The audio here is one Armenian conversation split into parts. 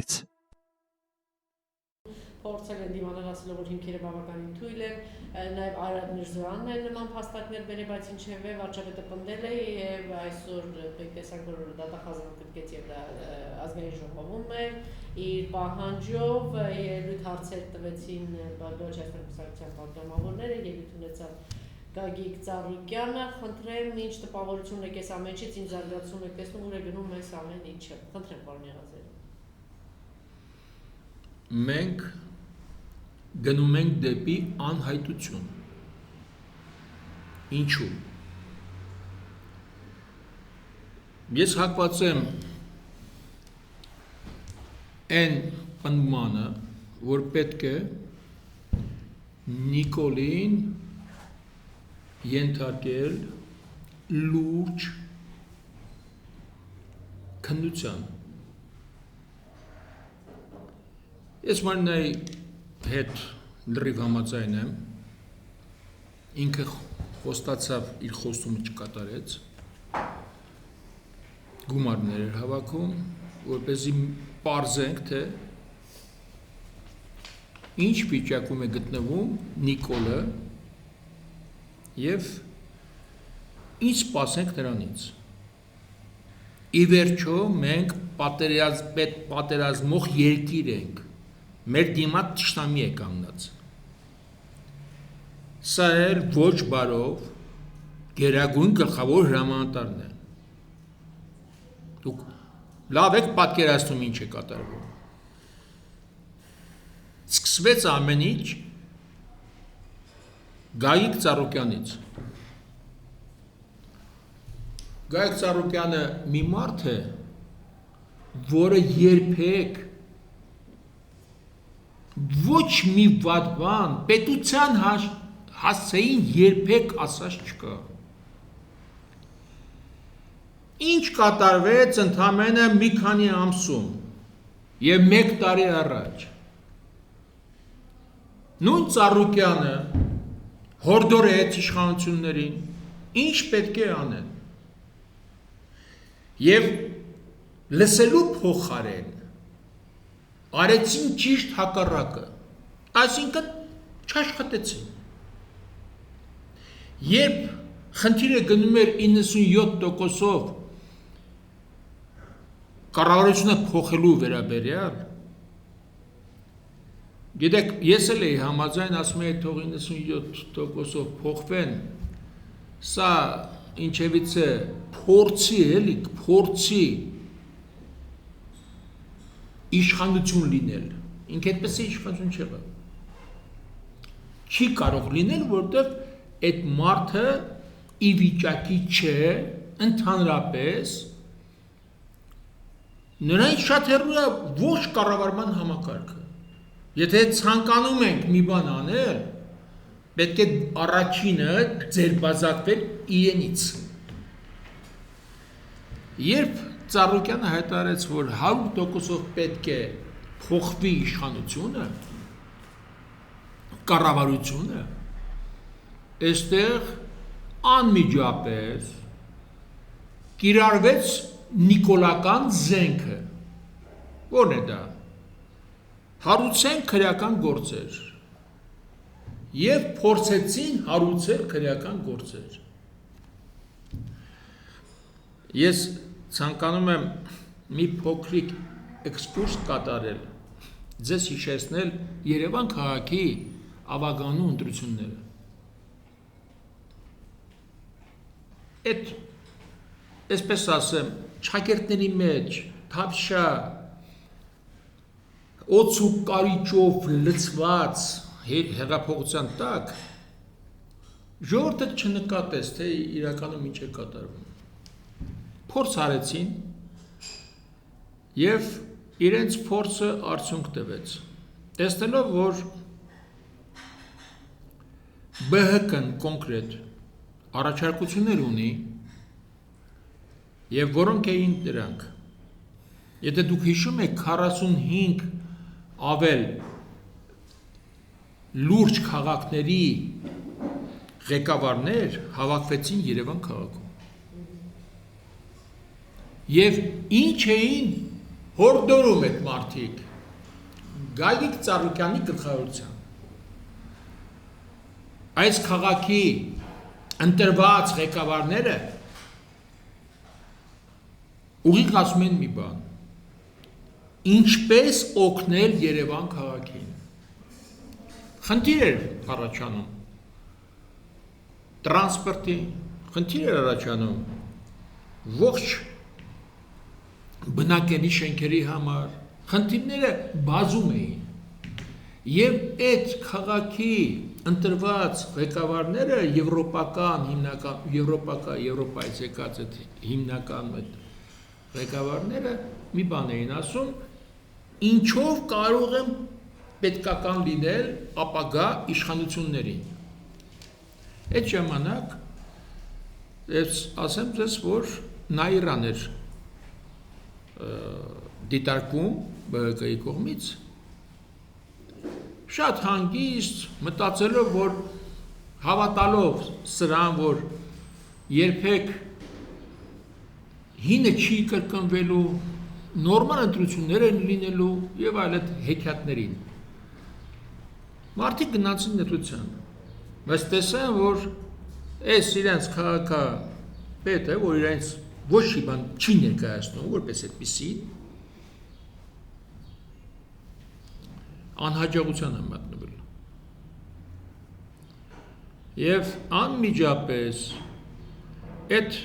կողմից։ Փորձել են դիմանալ ասելով, որ հիմքերը բավականին թույլ են, նաև Արադ Միրզոյանն էլ նման փաստարկներ բերել, բայց ինչևէ վարչապետը պնդել է եւ այսօր մենք տեսանք, որ դատախազան կրկեց եւ դա ազգային ժողովում էր իր պահանջով ելույթ հարցեր տվեցին Բաղդասարյան կուսակցության պատգամավորները, ելույթ ունեցավ Գագիկ Ծառուկյանը, խնդրեմ ինչ տպավորություն եք այս ամենից, ինչ զարգացում եք տեսնում, ուր է գնում այս ամեն ինչը, խնդրեմ պարոն Եղազարյան։ Մենք գնում ենք դեպի անհայտություն։ Ինչու՞։ Ես հակված եմ այն պնդմանը, որ պետք է Նիկոլին ենթարկել լուրջ քննության։ Ես Մարինայի հետ լրիվ համաձայն եմ, ինքը խոստացավ իր խոստումը չկատարեց, գումարներ էր հավաքում, որպեսզի պարզենք, թե ինչ վիճակում է գտնվում Նիկոլը և ինչ սպասենք նրանից։ Ի վերջո մենք պատերազմող երկիր ենք, մեր դիմաց թշնամի է կանգնած։ Սա էլ ոչ բարով գերագույն գլխավոր հրամանատարն է։ Դուք լավ եք պատկերացնում ինչ է կատարվում։ Սկսվեց ամեն ինչ Գագիկ Ծառուկյանից։ Գագիկ Ծառուկյանը մի մարդ է, որը երբեք ոչ մի վատ բան պետության հասցեին երբեք ասած չկա։ Ինչ կատարվեց ընդամենը մի քանի ամսում և 1 տարի առաջ։ Նույն Ծառուկյանը հորդորեց իշխանություններին, ինչ պետք է անեն։ Եվ լսելու փոխարեն արեցին ճիշտ հակառակը, այսինքն չաշխատեցին։ Երբ խնդիրը գնում էր 97%-ով կառավարությունը փոխելու վերաբերյալ, գիտեք, ես էլ էի համաձայն, ասում էի թող 97%-ով փոխվեն, սա ինչևից է փորձի իշխանություն լինել, ինք այդպես է իշխանություն չեղավ։ Չի կարող լինել, որտեղ այդ մարդը ի վիճակի չէ ընդհանրապես, նրանից շատ հեռու է ոչ կառավարման համակարգը։ Եթե ցանկանում ենք մի բան անել, պետք է առաջինը ձերբազատվել իրենից։ Երբ Ծառուկյանը հայտարարեց, որ 100%-ով պետք է փոխվի իշխանությունը, կառավարությունը, այստեղ անմիջապես կիրառվեց նիկոլական զենքը։ Ո՞րն է դա։ Հարուցեն քրեական գործեր և փորձեցին հարուցել քրեական գործեր։ Ես ցանկանում եմ մի փոքրիկ էքսկուրս կատարել, ձեզ հիշեցնել Երևան քաղաքի ավագանու ընտրությունները։ Այդ, այսպես ասեմ, ճակերտների մեջ, թավշյա, օձ ու կարիճով լցված հեղափոխության տակ, ժողովուրդը չնկատեց, թե իրականում ինչ է կատարվում։ Փորձ արեցին և իրենց փորձը արդյունք տվեց։ Տեսնելով, որ ԲՀԿ-ն կոնկրետ առաջարկություններ ունի և որոնք էին դրանք։ Եթե դուք հիշում եք 45 ավել լուրջ քաղաքների ղեկավարներ հավաքվեցին Երևան քաղաքում։ Եվ ինչ էին հորդորում այդ մարդիկ Գագիկ Ծառուկյանի գլխավորությամբ այս քաղաքի ընտրված ղեկավարները ուղիղ ասում են մի բան. ինչպես օգնել Երևան քաղաքին։ Խնդիր էր առաջանում տրանսպորտի, խնդիր էր առաջանում ողջ բնակելի շենքերի համար, խնդիրները բազում էին։ Եվ այդ քաղաքի ընտրված ղեկավարները Եվրոպայից եկած այդ հիմնական ղեկավարները մի բան էին ասում, ինչով կարող են պետքական լինել ապագա իշխանություններին։ Այդ ժամանակ ասեմ ձեզ, որ Նաիրան էր դիտարկում ԲՀԿ-ի կողմից, շատ հանգիստ մտածելով, որ հավատալով սրան, որ երբեք հինը չի կրկնվելու, նորմալ ընտրություններ են լինելու եւ այլ այդ հեքիաթներին։ Մարդիկ գնացին ընտրության, բայց տեսան, որ այս իրենց քաղաքապետը, որ իրենց ոչ մի բան չի ներկայացնում, որպես այդպիսի, անհաջողության է մատնվել։ Եվ անմիջապես այդ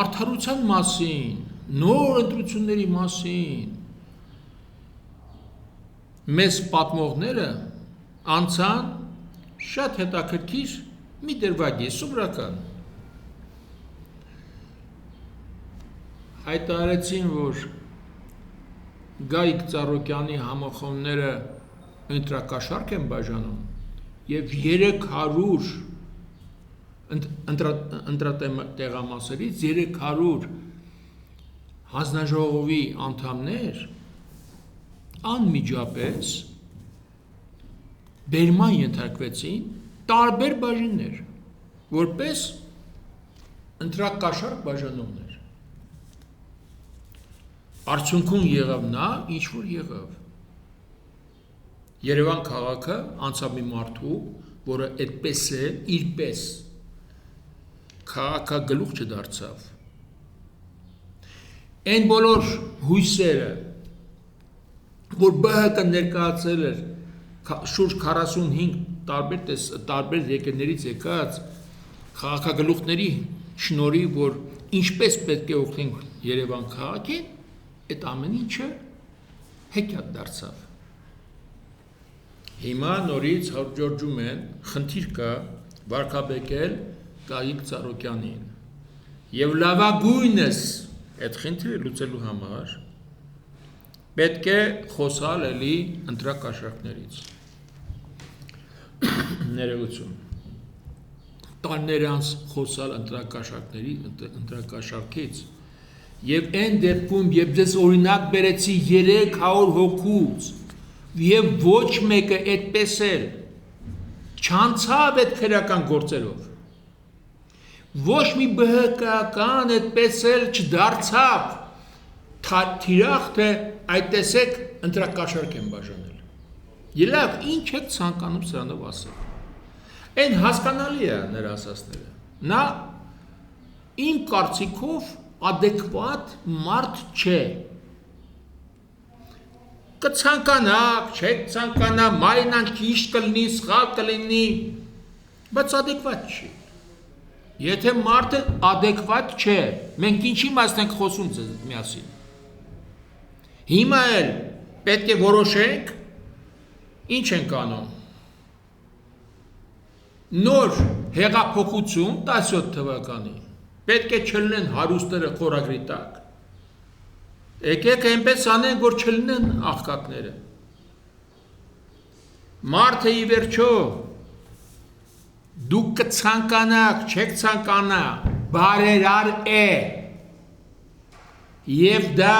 արդարության մասին, նոր ընտրությունների մասին մեզ պատմողները անցան շատ հետաքրքիր մի դրվագի, սուբրական։ Հայտարարեցին, որ Գայիկ Ծառուկյանի համախոհները ընտրակաշարք են բաժանում եւ 300 ընտրատեղամասերից 300 հանձնաժողովի անդամներ անմիջապես բերման ենթարկվեցին տարբեր բաժիններ, որպես ընտրակաշարք բաժանումներ։ Արդյունքում եղավ նա, ինչ որ եղավ։ Երևան քաղաքը անցավ մի մարդու, որը այդպես է, իրպես քաղաքագլուխ չդարձավ։ Այն բոլոր հույսերը, որ ԲՀԿ-ը ներկայացել էր շուրջ 45 տարբեր երկրներից եկած քաղաքագլուխների շնորհիվ, որ ինչպես պետք է օգնենք Երևան քաղաքին, այդ ամեն ինչը հեքիաթ դարձավ։ Հիմա նորից հաջորդում են, խնդիր կա վարկաբեկել Գայիկ Ծառուկյանին։ Եվ լավագույնս այդ խնդիրը լուծելու համար պետք է խոսալ էլի ընտրակաշառքներից։ Ներողություն։ Տարիներ անց խոսալ ընտրակաշառքից եւ այն դեպքում, երբ ձեզ օրինակ բերեցի 300 հոգուց եւ ոչ մեկը այդպես էլ չանցավ այդ քրեական գործերով։ Ոչ մի ԲՀԿ-ական այդպես էլ չդարձավ թիրախ, թե այդ տեսեք ընտրակաշառք են բաժանել։ Ելավ, ինչ եք ցանկանում սրանով ասել։ Այն հասկանալի է նրա ասածները։ Նա իմ կարծիքով adekvat մարդ չէ։ Կցանկանաք, չեք ցանկանա, մայնան ճիշտ կլինի, սխալ կլինի, բայց adekvat չի։ Եթե մարդը adekvat չէ, մենք ինչի մասն ենք խոսում միասին։ Հիմա էլ պետք է որոշենք, ինչ ենք անում։ Նոր հեղափոխություն 17 թվականի պետք է չլինեն հարուստները խորագրի տակ։ Եկեք այնպես անենք, որ չլինեն աղքատները։ Մարդը ի վերջո դուք կցանկանաք, չեք ցանկանա, բարերար է։ Եվ դա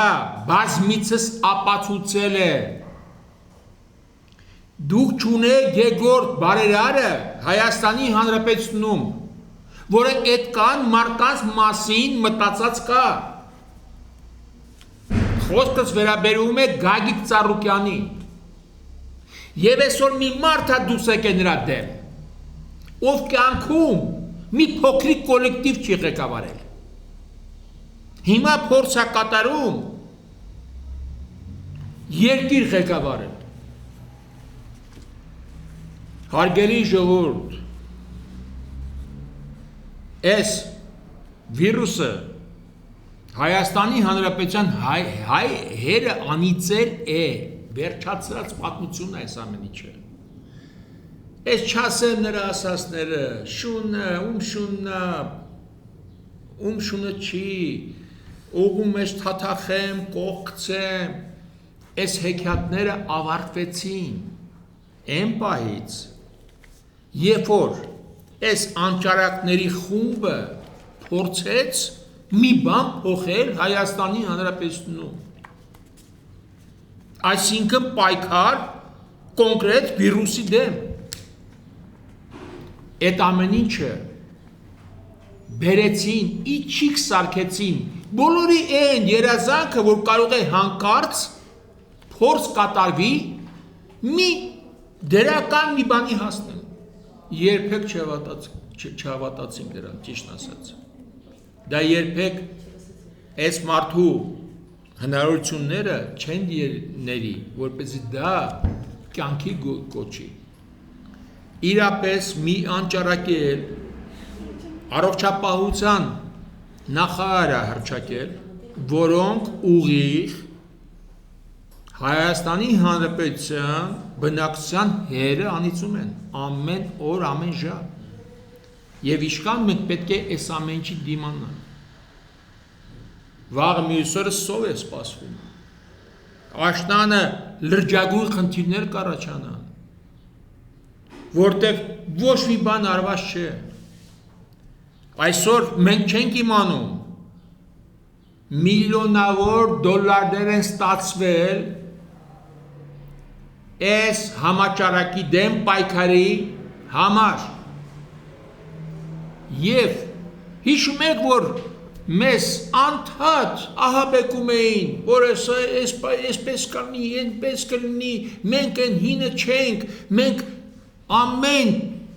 բազմիցս ապացուցել է։ Դուք չունեք երկրորդ բարերարը Հայաստանի Հանրապետությունում, որը այդ կան մարդկանց մասին մտածած կա։ Խոսքս վերաբերում է Գագիկ Ծառուկյանին։ Եվ այսօր մի մարդ է դուս եկե նրա դեմ, ով կյանքում մի փոքրիկ կոլեկտիվ չի ղեկավարել։ Հիմա փորձ է կատարում երկիր ղեկավարել։ Հարգելի ժողովուրդ, այս վիրուսը Հայաստանի Հանրապետության հերը անիծել է, վերջացրած պատմություն այս ամեն ինչը։ Այս չասել նրա ասածները, շունը, ում շունը չի, ուղում մեջ թաթախեմ, կողքցեմ, այս հեքիաթները ավարտվեցին, այն պահից, երբ որ այս անճարակների խումբը փորձեց մի բան փոխել Հայաստանի Հանրապետությունում։ Այսինքն պայքար կոնկրետ վիրուսի դեմ։ Այդ ամեն ինչը բերեցին, իջիկ սարքեցին, բոլորի այն երազանքը, որ կարող է հանկարծ փորձ կատարվի մի դրական մի բանի հասնել։ Երբեք չհավատացինք դրան, ճիշտ ասած։ Դա երբեք այս մարդու հնարավորությունները չեն ների, որպեսզի դա կյանքի կոչի։ Իրապես մի անճարակել առողջապահության նախարարը հռչակել, որոնք ուղիղ Հայաստանի Հանրապետության բնակչության հերը անիծում են ամեն օր, ամեն ժամ։ Եվ իշքան մենք պետք է այս ամեն ինչի դիմանալ։ Վաղը մյուս օրը սով է սպասվում։ Աշնանը լրջագույն խնդիրներ կառաջանան, որտեղ ոչ մի բան արված չէ։ Այսօր մենք չենք իմանում միլիոնավոր դոլարներ են ստացվել այս համաճարակի դեմ պայքարի համար։ Եվ հիշում եք, որ մեզ անդադ ահաբեկում էին, որ այսպես կլինի, այնպես կլինի, մենք այն հինը չենք, մենք ամեն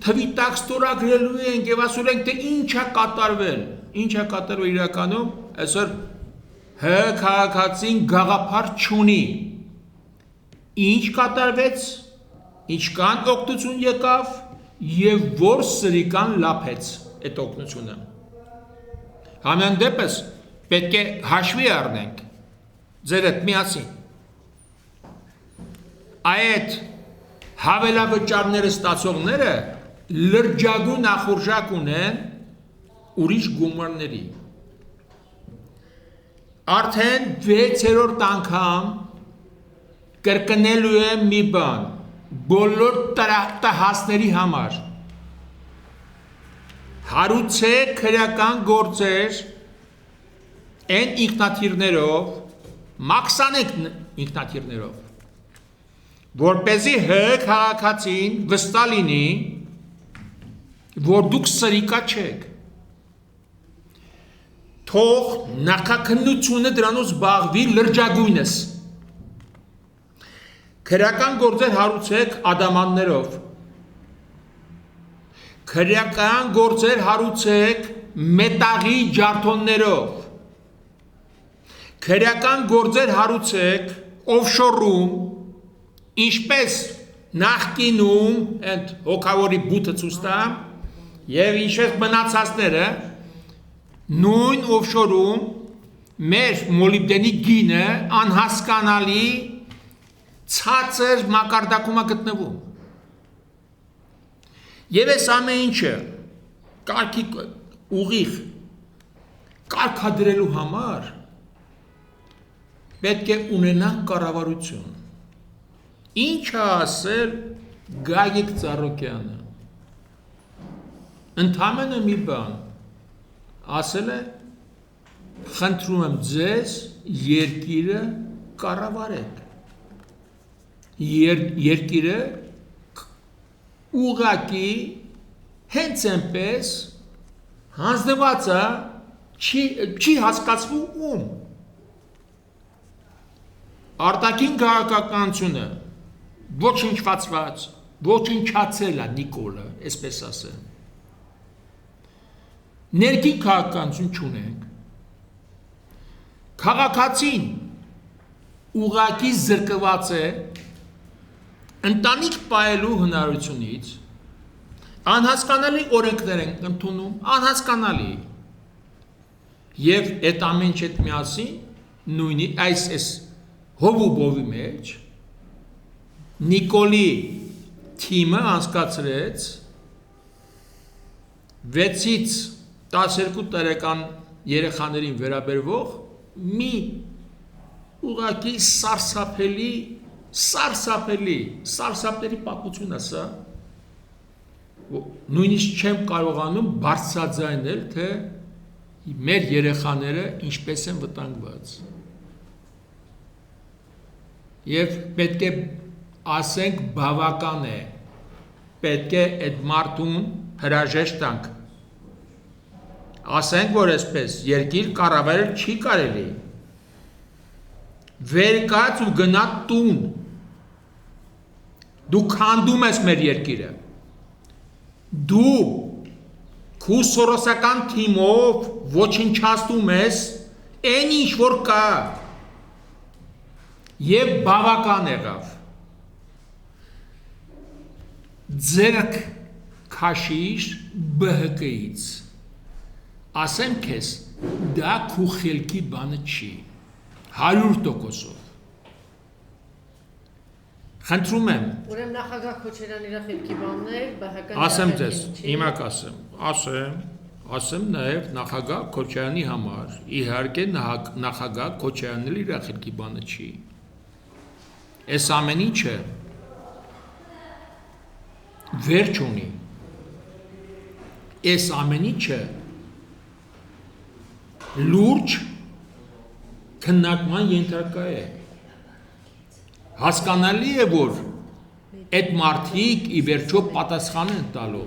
թվի տակ ստորագրելու ենք եւ ասում ենք, թե ինչ է կատարվել իրականում, այսօր քաղաքացին գաղափար չունի։ Ինչ կատարվեց, ինչքան օգնություն եկավ եւ որ սրիկան լափեց այդ օգնությունը։ Համեն դեպս պետք է հաշվի առնենք ձեր հետ միասին։ Այդ հավելավճարները ստացողները լրջագույն նախորժակ ունեն ուրիշ գումարների։ Արդեն 6-րդ անգամ կրկնելու եմ մի բան, բոլոր տրախտահասների համար։ Հարուցեք քրեական գործեր այն ինքնաթիռներով, մաքսանեք ինքնաթիռներով, որպեսզի քաղաքացին վստահ լինի, որ դուք սրիկա չեք։ Թող նախաքննությունը դրանով զբաղվի լրջագույնս։ Քրեական գործեր հարուցեք ադամաններով։ Քրեական գործեր հարուցեք մետաղի ջարդոններով։ Քրեական գործեր հարուցեք օֆշորում, ինչպես նախկինում այդ հոգավորի բութը ցույց տամ, եւ ինչպես մնացածները նույն օֆշորում մեր մոլիբդենի գինը անհասկանալի ցածր մակարդակում է գտնվում։ Եվ այս ամեն ինչը կարգի ուղիղ կարգադրելու համար պետք է ունենանք կառավարություն։ Ինչ է ասել Գագիկ Ծառուկյանը։ Ընդհանրապես մի բան ասել է, խնդրում եմ ձեզ երկիրը կառավարեք։ Երկիրը ուղղակի հենց այնպես հանձնված է, չի հասկացվում ում։ արտաքին քաղաքականությունը ոչնչացված, ոչնչացել է Նիկոլը, այսպես ասեմ։ Ներքին քաղաքականություն չունենք։ Քաղաքացին ուղղակի զրկված է ընտանիք պահելու հնարավորությունից, անհասկանալի օրենքներ են ընդունում, անհասկանալի։ Եվ այդ ամեն ինչ հետ միասին նույնի այս հով ու բովի մեջ Նիկոլի թիմը անցկացրեց 6-ից 12 տարեկան երեխաներին վերաբերվող մի ուղղակի սարսափելի պատմություն է սա, նույնիսկ չեմ կարողանում բարձրաձայնել, թե մեր երեխաները ինչպես են վտանգված։ Եվ պետք է ասենք բավական է, պետք է այդ մարդուն հրաժեշտ տանք։ Ասենք, որ այսպես երկիր կառավարել չի կարելի։ Վեր կաց ու գնա տուն։ Դու քանդում ես մեր երկիրը։ Դու քու սորոսական թիմով ոչնչացնում ես այն ինչ որ կա։ Եվ բավական եղավ։ Ձերք քաշիր ԲՀԿ-ից։ Ասեմ քեզ, դա քու խելքի բանը չի, 100%-ով։ Խնդրում եմ։ Ուրեմն նախագահ Քոչարյանը իր խելքի բանն է, ԲՀԿ-ն։ Ասեմ ձեզ, հիմա կասեմ, ասեմ նաև նախագահ Քոչարյանի համար, իհարկե նախագահ Քոչարյանն էլ իր խելքի բանը չի։ Այս ամեն ինչը վերջ ունի։ Այս ամեն ինչը լուրջ քննարկման ենթարկա է։ Հասկանալի է, որ այդ մարդիկ ի վերջո պատասխան են տալու։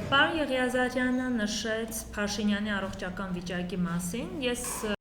Պարոն Եղիազարյանը նշեց Փաշինյանի առողջական վիճակի մասին։ Ես